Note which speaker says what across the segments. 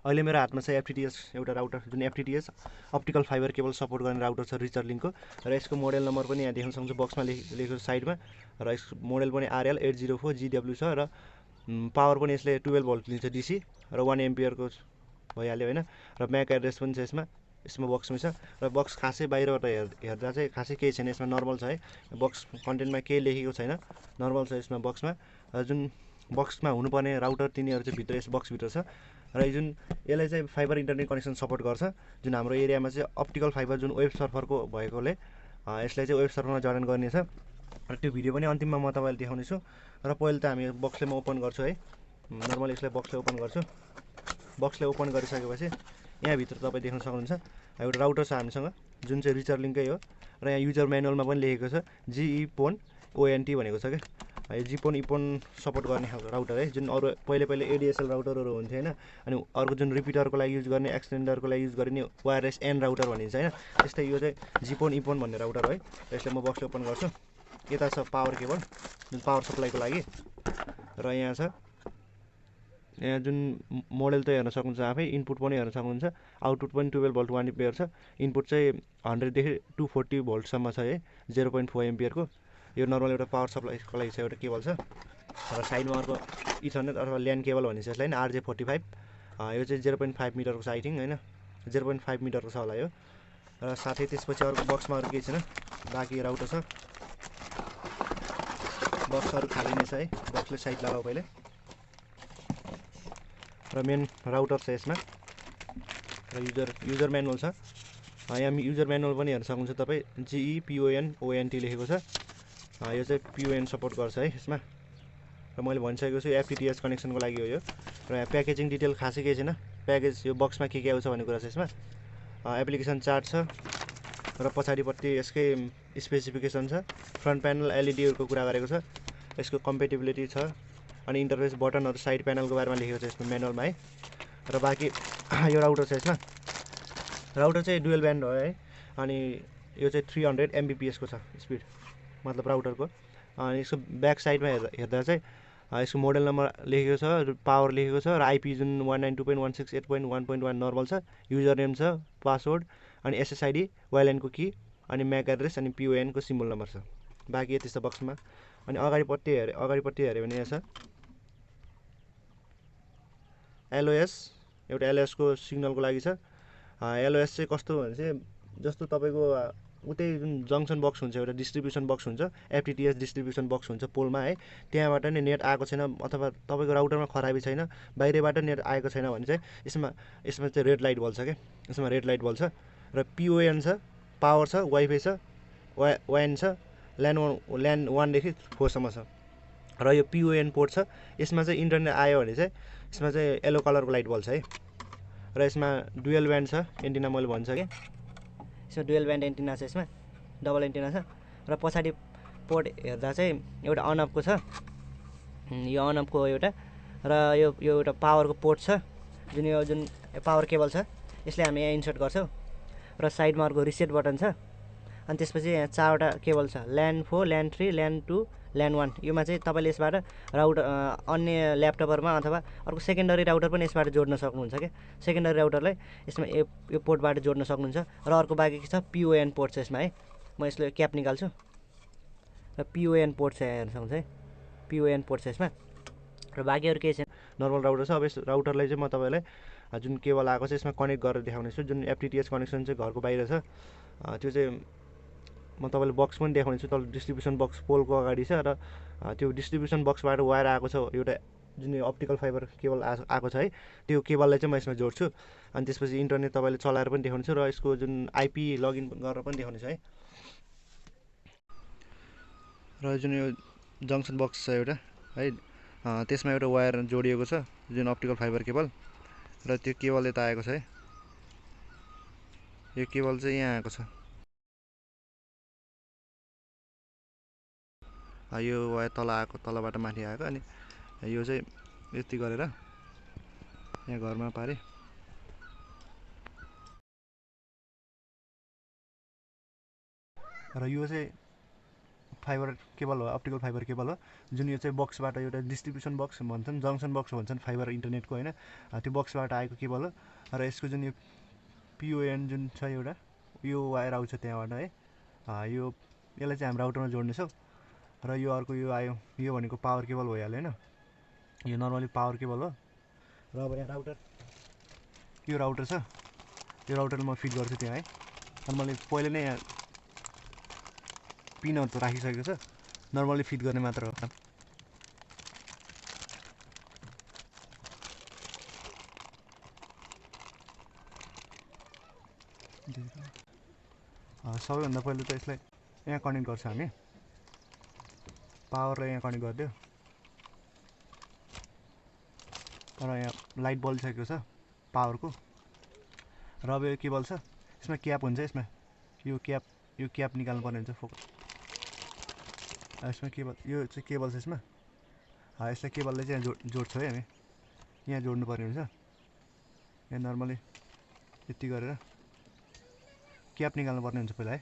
Speaker 1: अहिले मेरो हातमा छ एफटिटिएस एउटा राउटर, जुन एफटिटिएस अप्टिकल फाइबर केबल सपोर्ट गर्ने राउटर छ रिचरलिङ्कको, र यसको मोडल नम्बर पनि यहाँ देख्न सक्नुहुन्छ बक्समा लेखेको साइडमा, र यसको मोडल पनि RL804GW छ, र पावर पनि यसले 12 भोल्ट लिन्छ DC, र 1 एम्पियरको भइहाल्यो होइन। र म्याक एड्रेस पनि छ यसमा बक्समै छ, र बक्स खासै बाहिरबाट हेर्दा चाहिँ खासै केही छैन, यसमा नर्मल छ है। बक्स कन्टेन्टमा केही लेखेको छैन, नर्मल छ यसमा बक्समा। र जुन बक्समा हुनुपर्ने राउटर तिनीहरू चाहिँ भित्र यस बक्सभित्र छ, र जुन यसले चाहिँ फाइबर इन्टरनेट कनेक्सन सपोर्ट गर्छ, जुन हाम्रो एरियामा चाहिँ अप्टिकल फाइबर जुन वेब सर्भरको भएकोले यसलाई चाहिँ वेब सर्भरमा जडान गर्नेछ, र त्यो भिडियो पनि अन्तिममा म तपाईँलाई देखाउनेछु। र पहिला त हामी बक्सलाई म ओपन गर्छु है, नर्मल यसलाई बक्सलाई ओपन गर्छु। बक्सलाई ओपन गरिसकेपछि यहाँभित्र तपाईँ देख्न सक्नुहुन्छ एउटा राउटर छ हामीसँग, जुन चाहिँ रिचरलिङ्कै हो, र यहाँ युजर म्यानुअलमा पनि लेखेको छ GEPON ONT भनेको छ क्या। यो GEPON EPON सपोर्ट गर्ने खालको राउटर है, जुन अरू पहिले ADSL राउटरहरू हुन्थ्यो होइन, अनि अर्को जुन रिपिटरको लागि युज गर्ने, एक्सटेन्डरको लागि युज गर्ने वायरलेस एन राउटर भनिन्छ होइन, त्यस्तै यो चाहिँ GEPON EPON भन्ने राउटर हो है। यसलाई म बक्सले ओपन गर्छु। यता छ पावर केबल, जुन पावर सप्लाईको लागि, र यहाँ छ यहाँ जुन मोडल त हेर्न सक्नुहुन्छ आफै, इनपुट पनि हेर्न सक्नुहुन्छ, आउटपुट पनि 12 भोल्ट 1 एम्पियर छ, इनपुट चाहिँ 100देखि 240 भोल्टसम्म छ है, 0.4 एम्पियरको। यो नर्मल एउटा पावर सप्लाईको लागि छ एउटा केबल छ, र साइडमा अर्को इथरनेट अथवा ल्यान केबल भनिन्छ यसलाई, RJ45, यो चाहिँ 0.5 मिटरको छ आई थिङ्क होइन, 0.5 मिटरको छ होला यो। र साथै त्यसपछि अर्को बक्समा अरू केही छैन, बाँकी राउटर छ। बक्सहरू खाली नै छ है, बक्सले साइड लगाऊ पहिले, र मेन राउटर छ यसमा, र युजर म्यानुअल छ। यहाँ युजर म्यानुअल पनि हेर्न सक्नुहुन्छ तपाईँ, GEPON ONT लेखेको छ, यो चाहिँ PON सपोर्ट गर्छ है यसमा। र मैले भनिसकेको छु FTTH कनेक्सनको लागि हो यो। र यहाँ प्याकेजिङ डिटेल खासै केही छैन, प्याकेज यो बक्समा के आउँछ भन्ने कुरा छ यसमा। एप्लिकेसन चार्ट छ, र पछाडिपट्टि यसकै स्पेसिफिकेसन छ। फ्रन्ट प्यानल LEDहरूको कुरा गरेको छ, यसको कम्पेटिबिलिटी छ, अनि इन्टरफेस बटनहरू साइड प्यानलको बारेमा लेखेको छ यसको म्यानुअलमा है। र बाँकी यो राउटर छ यसमा, राउटर चाहिँ डुअल ब्यान्ड हो है, अनि यो चाहिँ 300 Mbps को छ स्पिड, मतलब राउटरको। अनि यसको ब्याक साइडमा हेर्दा चाहिँ यसको मोडल नम्बर लेखेको छ, पावर लेखेको छ, र IP जुन 192.168.1.1 नर्मल छ, युजर नेम छ, पासवर्ड, अनि SSID वाइल्यानको की, अनि म्याक एड्रेस, अनि PON को सिम्बल नम्बर छ। बाँकी यति छ बक्समा। अनि अगाडिपट्टि हेऱ्यो भने यहाँ छ LOS, एउटा LOS को सिग्नलको लागि छ। LOS चाहिँ कस्तो भने चाहिँ जस्तो तपाईँको उतै जुन जङ्सन बक्स हुन्छ, एउटा डिस्ट्रिब्युसन बक्स हुन्छ, FTTH डिस्ट्रिब्युसन बक्स हुन्छ पोलमा है, त्यहाँबाट नि नेट आएको छैन अथवा तपाईँको राउटरमा खराबी छैन, बाहिरबाट नेट आएको छैन भने चाहिँ यसमा चाहिँ रेड लाइट बल्छ क्या, यसमा रेड लाइट बल्छ। र PON छ, पावर छ, वाइफाई छ, WAN छ, ल्यान 1देखि 4सम्म छ, र यो PON पोर्ट छ। यसमा चाहिँ इन्टरनेट आयो भने चाहिँ यसमा चाहिँ येलो कलरको लाइट बल्छ है। र यसमा डुअल ब्यान्ड छ एन्टिना, मैले भन्छ कि यसमा डुअल ब्यान्ड एन्टिना छ, यसमा डबल एन्टिना छ। र पछाडि पोर्ट हेर्दा चाहिँ एउटा अनअपको छ, यो अनअपको हो एउटा, र यो एउटा पावरको पोर्ट छ, जुन पावर केबल छ, यसले हामी यहाँ इन्सर्ट गर्छौँ। र साइडमा अर्को रिसेट बटन छ, अनि त्यसपछि यहाँ 4वटा केबल छ, ल्यान 4, ल्यान 3, ल्यान 2, ल्यान 1। योमा चाहिँ तपाईँले यसबाट राउटर अन्य ल्यापटपहरूमा अथवा अर्को सेकेन्डरी राउटर पनि यसबाट जोड्न सक्नुहुन्छ क्या, सेकेन्डरी राउटरलाई यसमा यो पोर्टबाट जोड्न सक्नुहुन्छ। र अर्को बाँकी के छ, PON पोर्ट छ यसमा है, म यसले क्याप निकाल्छु, र PON पोर्ट छ, यहाँ हेर्न सक्नुहुन्छ है, PON पोर्ट छ यसमा। र बाँकी अरू केही छैन, नर्मल राउटर छ। अब यस राउटरलाई चाहिँ म तपाईँलाई जुन केबल आएको छ यसमा कनेक्ट गरेर देखाउनेछु। जुन FTTH कनेक्सन चाहिँ घरको बाहिर छ, त्यो चाहिँ म तपाईँलाई बक्स पनि देखाउनेछु, तल डिस्ट्रिब्युसन बक्स पोलको अगाडि छ, र त्यो डिस्ट्रिब्युसन बक्सबाट वायर आएको छ, एउटा जुन यो अप्टिकल फाइबर केबल आएको छ है, त्यो केबललाई चाहिँ म यसमा जोड्छु। अनि त्यसपछि इन्टरनेट तपाईँले चलाएर पनि देखाउनेछु, र यसको जुन IP लगइन गरेर पनि देखाउनेछु है। र जुन यो जङ्सन बक्स छ एउटा है, त्यसमा एउटा वायर जोडिएको छ, जुन अप्टिकल फाइबर केबल, र त्यो केबल यता आएको छ है, यो केबल चाहिँ यहाँ आएको छ, यो वायर तलबाट माथि आएको, अनि यो चाहिँ यति गरेर यहाँ घरमा पारे। र यो चाहिँ फाइबर केबल हो, अप्टिकल फाइबर केबल हो, जुन यो चाहिँ बक्सबाट एउटा डिस्ट्रिब्युसन बक्स भन्छन्, जङ्सन बक्स भन्छन् फाइबर इन्टरनेटको होइन, त्यो बक्सबाट आएको केबल हो। र यसको जुन यो पिओएन जुन छ एउटा यो वायर आउँछ त्यहाँबाट है, यो यसलाई चाहिँ हामी राउटरमा जोड्नेछौँ। र यो अर्को यो आयो, यो भनेको पावर केबल भइहाल्यो होइन, यो नर्मली पावर केबल हो। र अब यहाँ राउटर, यो राउटर छ, यो राउटर म फिट गर्छु त्यहाँ है। नर्मली पहिले नै यहाँ पिनहरू त राखिसकेको छ, नर्मली फिट गर्ने मात्र हो। सबैभन्दा पहिले त यसलाई यहाँ कनेक्ट गर्छ हामी, पावरलाई यहाँ कनेक्ट गरिदियो। र यहाँ लाइट बलिसकेको छ पावरको। र अब यो केबल छ, यसमा क्याप हुन्छ, यसमा यो क्याप निकाल्नु पर्ने हुन्छ फोकस। यसमा केबल, यो चाहिँ केबल छ यसमा, यसलाई केबललाई चाहिँ यहाँ जोड्छ है हामी, यहाँ जोड्नुपर्ने हुन्छ। यहाँ नर्मली यति गरेर क्याप निकाल्नु पर्ने हुन्छ पहिला है।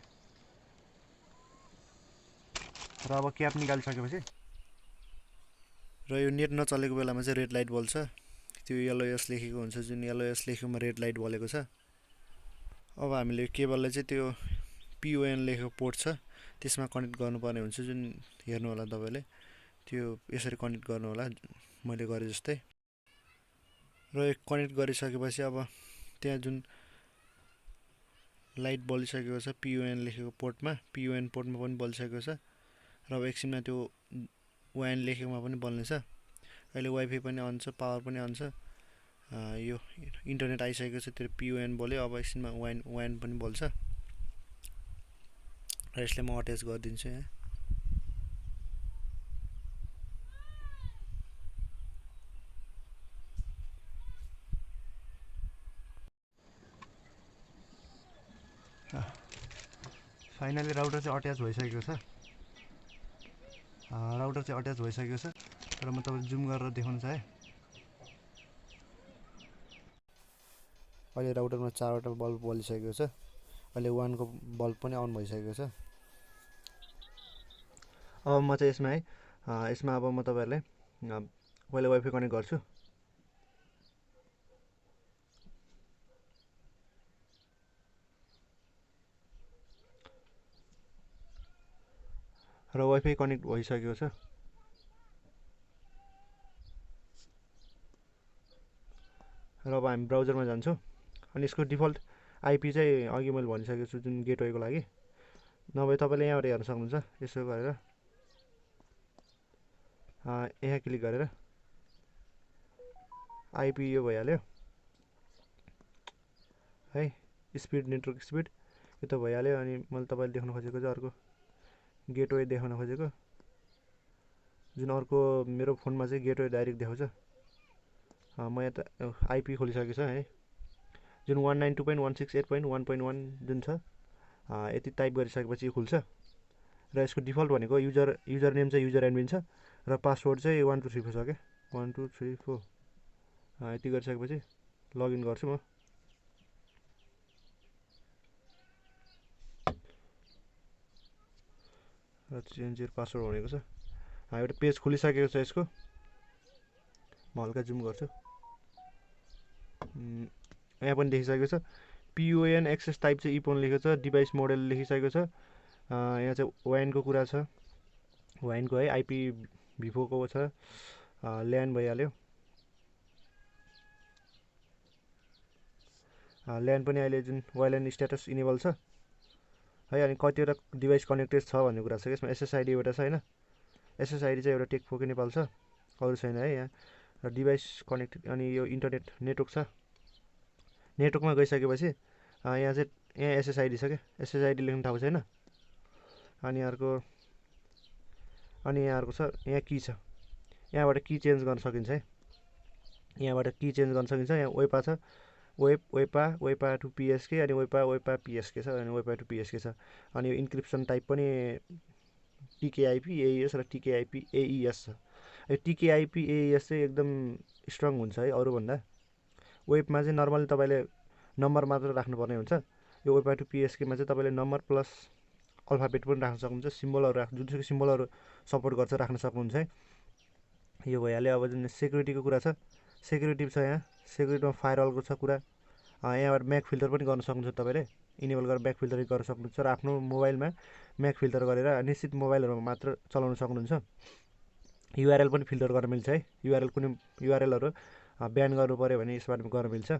Speaker 1: र अब क्याप निकालिसकेपछि र यो नेट नचलेको बेलामा चाहिँ रेड लाइट बल्छ, त्यो एलओएस लेखेको हुन्छ, जुन एलओएस लेखेकोमा रेड लाइट बलेको छ। अब हामीले केबललाई चाहिँ त्यो पिओएन लेखेको पोर्ट छ त्यसमा कनेक्ट गर्नुपर्ने हुन्छ, जुन हेर्नु होला तपाईँले, त्यो यसरी कनेक्ट गर्नु होला मैले गरे जस्तै। र यो कनेक्ट गरिसकेपछि अब त्यहाँ जुन लाइट बलिसकेको छ पिओएन लेखेको पोर्टमा, पिओएन पोर्टमा पनि बलिसकेको छ। र अब एकछिनमा त्यो वान लेखेकोमा पनि बल्नेछ। अहिले वाइफाई पनि अन छ, पावर पनि अन छ, यो इन्टरनेट आइसकेको छ, त्यो पिओएन बल्यो। अब एकछिनमा वान पनि बल्छ। र यसलाई म अट्याच गरिदिन्छु यहाँ। फाइनली राउटर चाहिँ अट्याच भइसकेको छ, राउटर चाहिँ अट्याच भइसकेको छ। र म तपाईँलाई जुम गरेर देखाउन चाहेँ। अहिले राउटरमा 4वटा बल्ब बलिसकेको छ, अहिले 1को बल्ब पनि अन भइसकेको छ। अब म चाहिँ यसमा है, यसमा अब म तपाईँहरूलाई पहिला वाइफाई कनेक्ट गर्छु। र वाइफाई कनेक्ट भइसकेको छ। र अब हामी ब्राउजरमा जान्छौँ। अनि यसको डिफल्ट आइपी चाहिँ अघि मैले भनिसकेको छु, जुन गेटवेको लागि। नभए तपाईँले यहाँबाट हेर्न सक्नुहुन्छ, यसो गरेर यहाँ क्लिक गरेर आइपी यो भइहाल्यो है, स्पिड, नेटवर्क स्पिड यो त भइहाल्यो। अनि मैले तपाईँले देखाउन खोजेको चाहिँ अर्को गेटवे देखाउन खोजेको, जुन अर्को मेरो फोनमा चाहिँ गेटवे डाइरेक्ट देखाउँछ। म यहाँ त आइपी खोलिसकेको छ है, जुन 192.168.1.1 जुन छ, यति टाइप गरिसकेपछि खुल्छ। र यसको डिफल्ट भनेको युजर नेम चाहिँ युजर एडमिन छ, र पासवर्ड चाहिँ 1 2 3 4 छ क्या, 1 2 3 4। यति गरिसकेपछि लगइन गर्छु म। र चेन्ज योर पासवर्ड भनेको छ। एउटा पेज खुलिसकेको छ यसको, म हल्का जुम गर्छु। यहाँ पनि देखिसकेको छ, पिओएन एक्सेस टाइप चाहिँ इपोन लेखेको छ, डिभाइस मोडेल लेखिसकेको छ। यहाँ चाहिँ वाइनको कुरा छ, वाइनको है, आइपी भिभोको छ, ल्यान भइहाल्यो। ल्यान पनि अहिले जुन वाइल्यान स्ट्याटस इनेबल छ है। अनि कतिवटा डिभाइस कनेक्टेड छ भन्ने कुरा छ, यसमा एसएसआइडी एउटा छ होइन, एसएसआइडी चाहिँ एउटा टेकफोकै नेपाल छ, अरू छैन है यहाँ। र डिभाइस कनेक्टेड, अनि यो इन्टरनेट नेटवर्क छ। नेटवर्कमा गइसकेपछि यहाँ चाहिँ यहाँ एसएसआइडी छ क्या, एसएसआइडी लेख्न थाहा छैन। अनि यहाँ अर्को छ, यहाँ की छ, यहाँबाट की चेन्ज गर्न सकिन्छ है, यहाँबाट की चेन्ज गर्न सकिन्छ। यहाँ वेपा छ, वेपा टु पिएसके, अनि वेपा पिएसके छ, अनि वेपा टु पिएसके छ। अनि यो इन्क्रिप्सन टाइप पनि टिकेआइपी एइएस र टिकेआइपी एइएस छ। यो टिकेआइपी एइएस चाहिँ एकदम स्ट्रङ हुन्छ है अरूभन्दा। वेबमा चाहिँ नर्मली तपाईँले नम्बर मात्र राख्नुपर्ने हुन्छ, यो वेपा टु पिएसकेमा चाहिँ तपाईँले नम्बर प्लस अल्फाबेट पनि राख्न सक्नुहुन्छ, सिम्बलहरू जुनसुकै सिम्बलहरू सपोर्ट गर्छ राख्न सक्नुहुन्छ है। यो भइहाल्यो। अब जुन सेक्युरिटीको कुरा छ, सेक्युरिटी छ यहाँ, सेक्युरिटीमा फायरवलको छ कुरा। यहाँबाट म्याक फिल्टर पनि गर्न सक्नुहुन्छ तपाईँले, इनेबल गरेर ब्याक फिल्टर गर्न सक्नुहुन्छ र आफ्नो मोबाइलमा म्याक फिल्टर गरेर निश्चित मोबाइलहरूमा मात्र चलाउन सक्नुहुन्छ। युआरएल पनि फिल्टर गर्न मिल्छ है, युआरएल कुनै युआरएलहरू ब्यान गर्नु पऱ्यो भने यसबाट गर्न मिल्छ।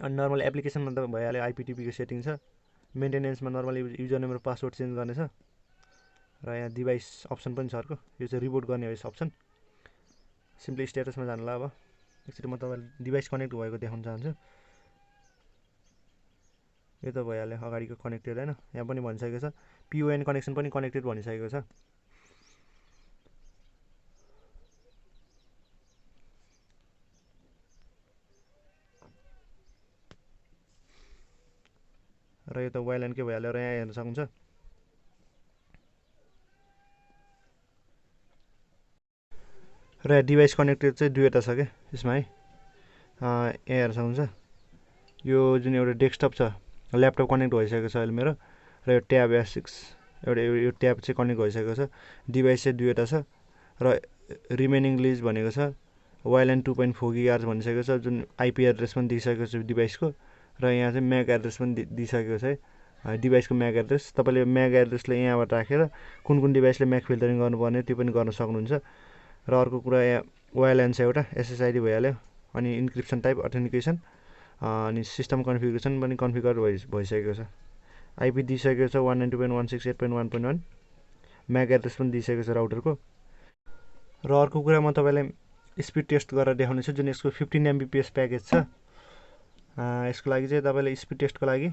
Speaker 1: अनि नर्मल एप्लिकेसनमा त भइहाल्यो, आइपिटिपीको सेटिङ छ। मेन्टेनेन्समा नर्मली युजर नेम र पासवर्ड चेन्ज गर्ने छ। र यहाँ डिभाइस अप्सन पनि छ अर्को, यो चाहिँ रिबुट गर्ने हो यस अप्सन। सिम्पली स्ट्याटसमा जानुला। अब एकचोटि म तपाईँलाई डिभाइस कनेक्ट भएको देखाउन चाहन्छु। यो त भइहाल्यो अगाडिको कनेक्टेड होइन, यहाँ पनि भनिसकेको छ पिओएन कनेक्सन पनि कनेक्टेड भनिसकेको छ। र यो त वाइल्यान्डकै भइहाल्यो। र यहाँ हेर्न सक्नुहुन्छ र डिभाइस कनेक्टेड चाहिँ दुईवटा छ क्या यसमा है। यहाँ हेर्न सक्नुहुन्छ यो जुन एउटा डेस्कटप छ, ल्यापटप कनेक्ट भइसकेको छ अहिले मेरो। र यो ट्याब S6 एउटा यो ट्याब चाहिँ कनेक्ट भइसकेको छ। डिभाइस चाहिँ दुईवटा छ र रिमेनिङ लिज भनेको छ वाइल्यान्ड 2.4 GHz भनिसकेको छ, जुन आइपी एड्रेस पनि दिइसकेको छ डिभाइसको। र यहाँ चाहिँ म्याक एड्रेस पनि दिइसकेको छ है, डिभाइसको म्याक एड्रेस। तपाईँले म्याक एड्रेसले यहाँबाट राखेर कुन कुन डिभाइसले म्याक फिल्टरिङ गर्नुपर्ने त्यो पनि गर्न सक्नुहुन्छ। र अर्को कुरा यहाँ वाइल्यान्ड छ एउटा, एसएसआइडी भइहाल्यो। अनि इन्क्रिप्सन टाइप अथेन्टिकेसन, अनि सिस्टम कन्फिगरेसन पनि कन्फिगर भइसकेको छ। आइपी दिइसकेको छ 192.168.1.1, म्याक एड्रेस पनि दिइसकेको छ राउटरको। र अर्को कुरा म तपाईँलाई स्पिड टेस्ट गरेर देखाउने छु, जुन यसको 15 MBPS प्याकेज छ। यसको लागि चाहिँ तपाईँले स्पिड टेस्टको लागि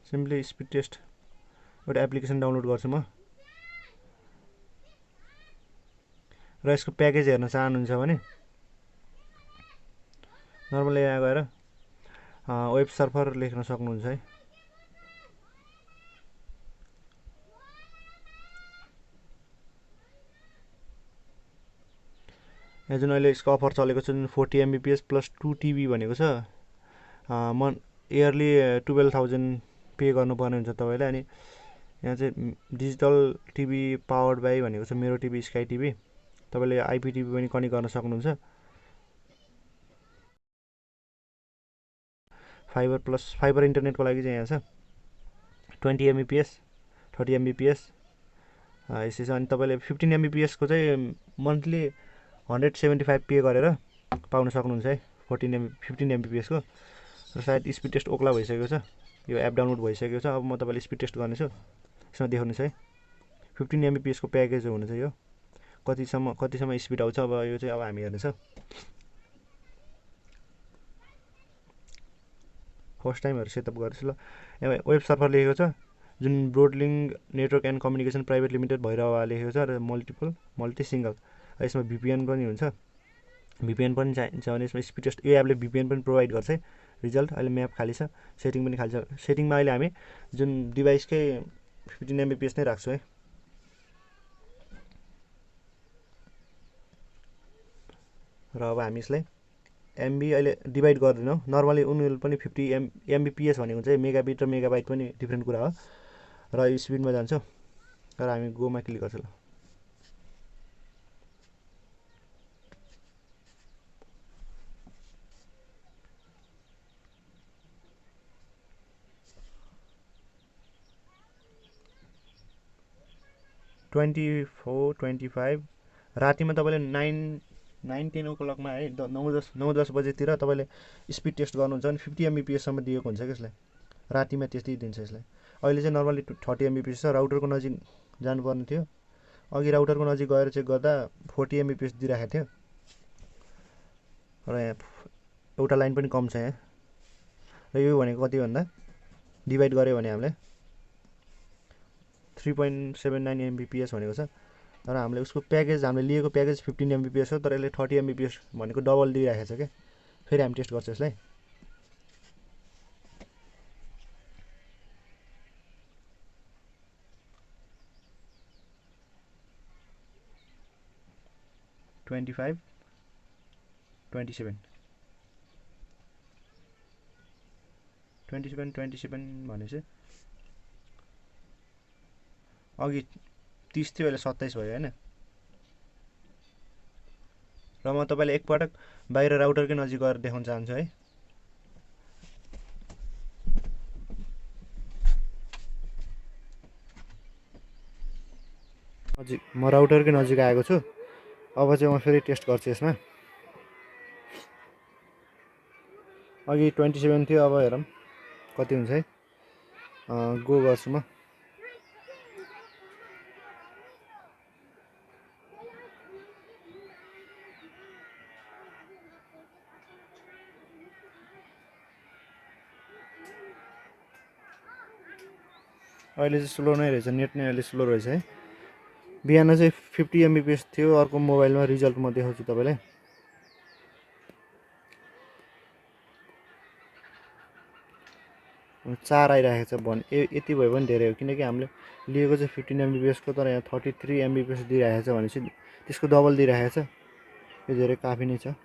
Speaker 1: सिम्पली स्पिड टेस्ट एउटा एप्लिकेसन डाउनलोड गर्छु म। र यसको प्याकेज हेर्न चाहनुहुन्छ भने नर्मली यहाँ गएर वेब सर्भर लेख्न सक्नुहुन्छ है। यहाँ जुन अहिले यसको अफर चलेको छ, जुन 40 MBPS प्लस 2 TB भनेको छ, इयरली 12,000 पे गर्नुपर्ने हुन्छ तपाईँले। अनि यहाँ चाहिँ डिजिटल टिभी पावर्ड बाई भनेको छ मेरो टिभी स्काई टिभी। तपाईँले आइपिटिभी पनि कनेक्ट गर्न सक्नुहुन्छ। फाइबर इन्टरनेटको लागि चाहिँ यहाँ छ 20 MBPS 30 MBPS यसै छ। अनि तपाईँले 15 MBPS को चाहिँ मन्थली 175 पे गरेर पाउन सक्नुहुन्छ है 15 MBPS को। र सायद स्पिड टेस्ट ओक्ला भइसकेको छ, यो एप डाउनलोड भइसकेको छ। अब म तपाईँले स्पिड टेस्ट गर्नेछु, यसमा देखाउनुहोस् है। 15 MBPS को प्याकेज हुनेछ यो, कतिसम्म स्पिड आउँछ। अब यो चाहिँ अब हामी हेर्नेछ। फर्स्ट टाइमहरू सेटअप गर्छु ल। यहाँ वेब सर्भर लेखेको छ, जुन Broadlink network and communication private limited Bhairahawa लेखेको छ। र मल्टी सिङ्गल, यसमा भिपिएन पनि हुन्छ। भिपिएन पनि चाहिन्छ भने यसमा स्पिड टेस्ट, यो एपले भिपिएन पनि प्रोभाइड गर्छ है। रिजल्ट अहिले म्याप खाली छ, सेटिङ पनि खाली छ। सेटिङमा अहिले हामी जुन डिभाइसकै 15 MBPS नै राख्छौँ है। र अब हामी यसलाई एमबी अहिले डिभाइड गर्दैनौँ। नर्मली उनीहरू पनि 50 MBPS भनेको चाहिँ मेगाबिट र मेगाबाइट पनि डिफ्रेन्ट कुरा हो। र यो स्पिडमा जान्छौँ र हामी गोमा क्लिक गर्छौँ ल। $24, $25 रातिमा तपाईँले 9-10 o'clockमा है, 9-10 बजेतिर तपाईँले स्पिड टेस्ट गर्नुहुन्छ भने 50 MBPS सम्म दिएको हुन्छ कि यसलाई। रातिमा त्यस्तै दिन्छ यसलाई। अहिले चाहिँ नर्मली 30 MBPS छ। राउटरको नजिक जानुपर्ने थियो, अघि राउटरको नजिक गएर चेक गर्दा 40 MBPS दिइराखेको थियो। र यहाँ एउटा लाइन पनि कम छ यहाँ। र यो भनेको कति भन्दा डिभाइड गऱ्यो भने हामीले 3.79 MBPS भनेको छ। र हामीले उसको प्याकेज, हामीले लिएको प्याकेज 15 MBPS हो, तर यसले 30 MBPS भनेको डबल दिइराखेको छ क्या। फेरि हामी टेस्ट गर्छौँ यसलाई। $25, $27 भनेपछि अघि 30 थियो, अहिले 27 भयो होइन। र म तपाईँलाई एकपटक बाहिर राउटरकै नजिक गएर देखाउन चाहन्छु है। नजिक म राउटरकै नजिक आएको छु। अब चाहिँ म फेरि टेस्ट गर्छु यसमा। अघि 27 थियो, अब हेरौँ कति हुन्छ है। गो गर्छु म। अहिले चाहिँ स्लो नै रहेछ, नेट नै अहिले स्लो रहेछ है। बिहान चाहिँ 50 MBPS थियो अर्को मोबाइलमा, रिजल्ट म देखाउँछु तपाईँलाई। चार आइरहेको छ भन्, यति भयो भने धेरै हो, किनकि हामीले लिएको चाहिँ 15 MBPS को, तर यहाँ 33 MBPS दिइरहेको छ भनेपछि त्यसको डबल दिइरहेको छ। यो धेरै काफी नै छ।